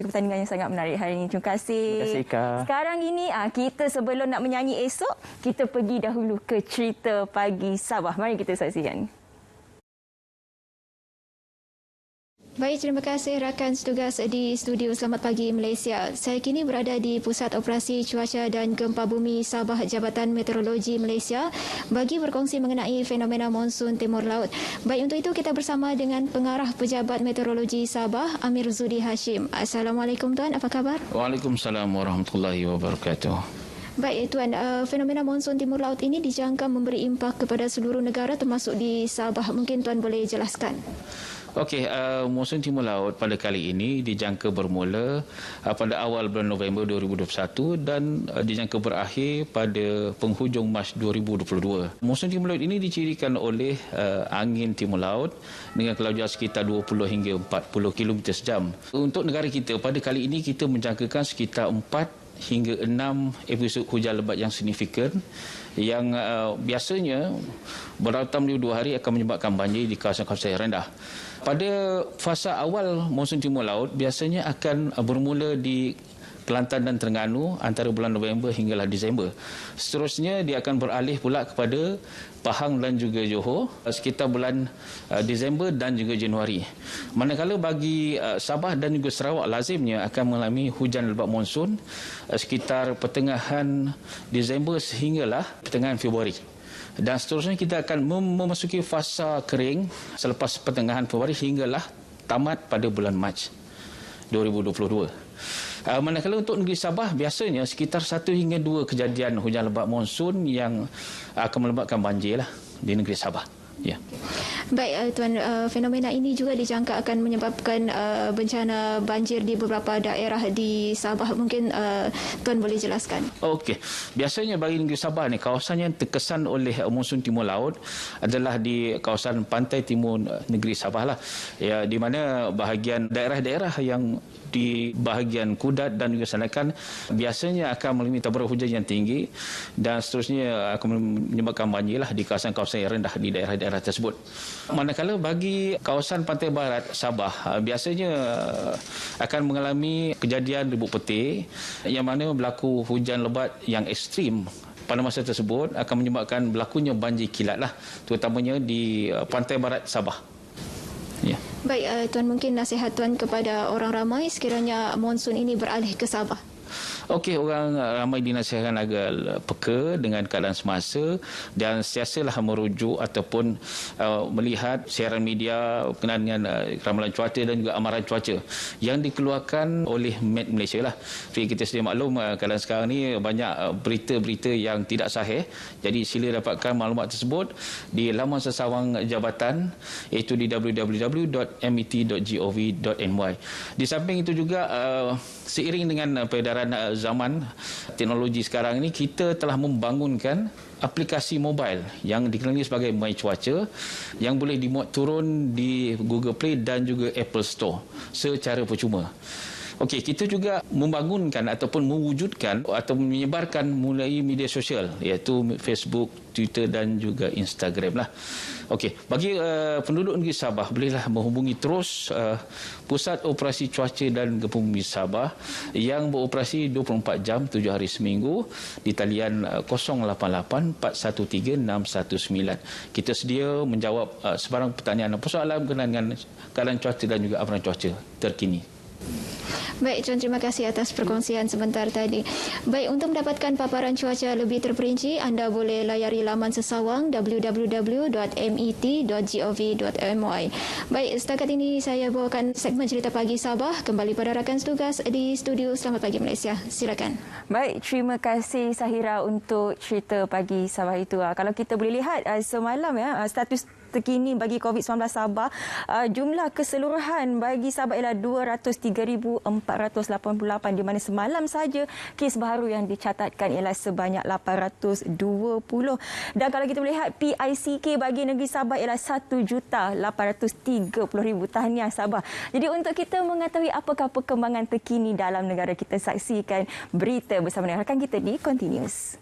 satu pertandingan yang sangat menarik hari ini. Terima kasih. Terima kasih, Kak. Sekarang ini kita sebelum nak menyanyi esok, kita pergi dahulu ke Cerita Pagi Sabah. Mari kita saksikan. Baik, terima kasih rakan setugas di studio Selamat Pagi Malaysia. Saya kini berada di Pusat Operasi Cuaca dan Gempa Bumi Sabah Jabatan Meteorologi Malaysia bagi berkongsi mengenai fenomena monsun Timur Laut. Baik, untuk itu kita bersama dengan Pengarah Pejabat Meteorologi Sabah, Amir Zudi Hashim. Assalamualaikum Tuan, apa khabar? Waalaikumsalam warahmatullahi wabarakatuh. Baik Tuan, fenomena monsun Timur Laut ini dijangka memberi impak kepada seluruh negara termasuk di Sabah. Mungkin Tuan boleh jelaskan. Okey, monsun Timur Laut pada kali ini dijangka bermula pada awal bulan November 2021 dan dijangka berakhir pada penghujung Mac 2022. Monsun Timur Laut ini dicirikan oleh angin Timur Laut dengan kelajuan sekitar 20 hingga 40 km sejam. Untuk negara kita, pada kali ini kita menjangkakan sekitar 4 hingga 6 episod hujan lebat yang signifikan yang biasanya berlatam di 2 hari akan menyebabkan banjir di kawasan-kawasan yang rendah. Pada fasa awal monsun Timur Laut biasanya akan bermula di Kelantan dan Terengganu antara bulan November hinggalah Disember. Seterusnya dia akan beralih pula kepada Pahang dan juga Johor sekitar bulan Disember dan juga Januari. Manakala bagi Sabah dan juga Sarawak lazimnya akan mengalami hujan lebat monsun sekitar pertengahan Disember sehinggalah pertengahan Februari. Dan seterusnya kita akan memasuki fasa kering selepas pertengahan Februari hinggalah tamat pada bulan Mac 2022. Manakala untuk negeri Sabah biasanya sekitar 1 hingga 2 kejadian hujan lebat monsun yang akan menyebabkan banjir lah di negeri Sabah. Ya. Baik Tuan, fenomena ini juga dijangka akan menyebabkan bencana banjir di beberapa daerah di Sabah. Mungkin Tuan boleh jelaskan. Okey. Biasanya bagi negeri Sabah ni kawasan yang terkesan oleh monsun Timur Laut adalah di kawasan pantai timur negeri Sabah lah. Ya, di mana bahagian daerah-daerah yang di bahagian Kudat dan juga Sanakan biasanya akan mengalami taburan hujan yang tinggi dan seterusnya akan menyebabkan banjir lah di kawasan-kawasan yang rendah di daerah-daerah tersebut. Manakala bagi kawasan pantai barat Sabah biasanya akan mengalami kejadian rebut peti yang mana berlaku hujan lebat yang ekstrim pada masa tersebut akan menyebabkan berlakunya banjir kilat lah, terutamanya di pantai barat Sabah. Ya. Baik Tuan, mungkin nasihat Tuan kepada orang ramai sekiranya monsun ini beralih ke Sabah. Okey, orang ramai dinasihatkan agar peka dengan keadaan semasa dan sentiasalah merujuk ataupun melihat siaran media berkenaan dengan ramalan cuaca dan juga amaran cuaca yang dikeluarkan oleh Met Malaysia lah. Jadi kita sedia maklum keadaan sekarang ni banyak berita-berita yang tidak sahih. Jadi sila dapatkan maklumat tersebut di laman sesawang jabatan iaitu di www.met.gov.my. Di samping itu juga seiring dengan peredaran zaman teknologi sekarang ini, kita telah membangunkan aplikasi mobile yang dikenali sebagai My Cuaca yang boleh dimuat turun di Google Play dan juga Apple Store secara percuma. Okey, kita juga membangunkan ataupun mewujudkan atau menyebarkan melalui media sosial iaitu Facebook, Twitter dan juga Instagram lah. Okey, bagi penduduk negeri Sabah bolehlah menghubungi terus Pusat Operasi Cuaca dan Gempa Bumi Sabah yang beroperasi 24 jam 7 hari seminggu di talian 088 413 619. Kita sedia menjawab sebarang pertanyaan dan persoalan berkenaan dengan keadaan cuaca dan juga amaran cuaca terkini. Baik Tuan, terima kasih atas perkongsian sebentar tadi. Baik, untuk mendapatkan paparan cuaca lebih terperinci, anda boleh layari laman sesawang www.met.gov.my. Baik, setakat ini saya bawakan segmen Cerita Pagi Sabah. Kembali pada rakan setugas di studio Selamat Pagi Malaysia. Silakan. Baik, terima kasih Sahira untuk Cerita Pagi Sabah itu. Kalau kita boleh lihat semalam status terkini bagi COVID-19 Sabah, jumlah keseluruhan bagi Sabah ialah 203,488 di mana semalam saja kes baru yang dicatatkan ialah sebanyak 820. Dan kalau kita melihat PICK bagi negeri Sabah ialah 1,830,000. Tahniah Sabah. Jadi untuk kita mengetahui apakah perkembangan terkini dalam negara, kita saksikan berita bersama dengan rakan kita di Continuous.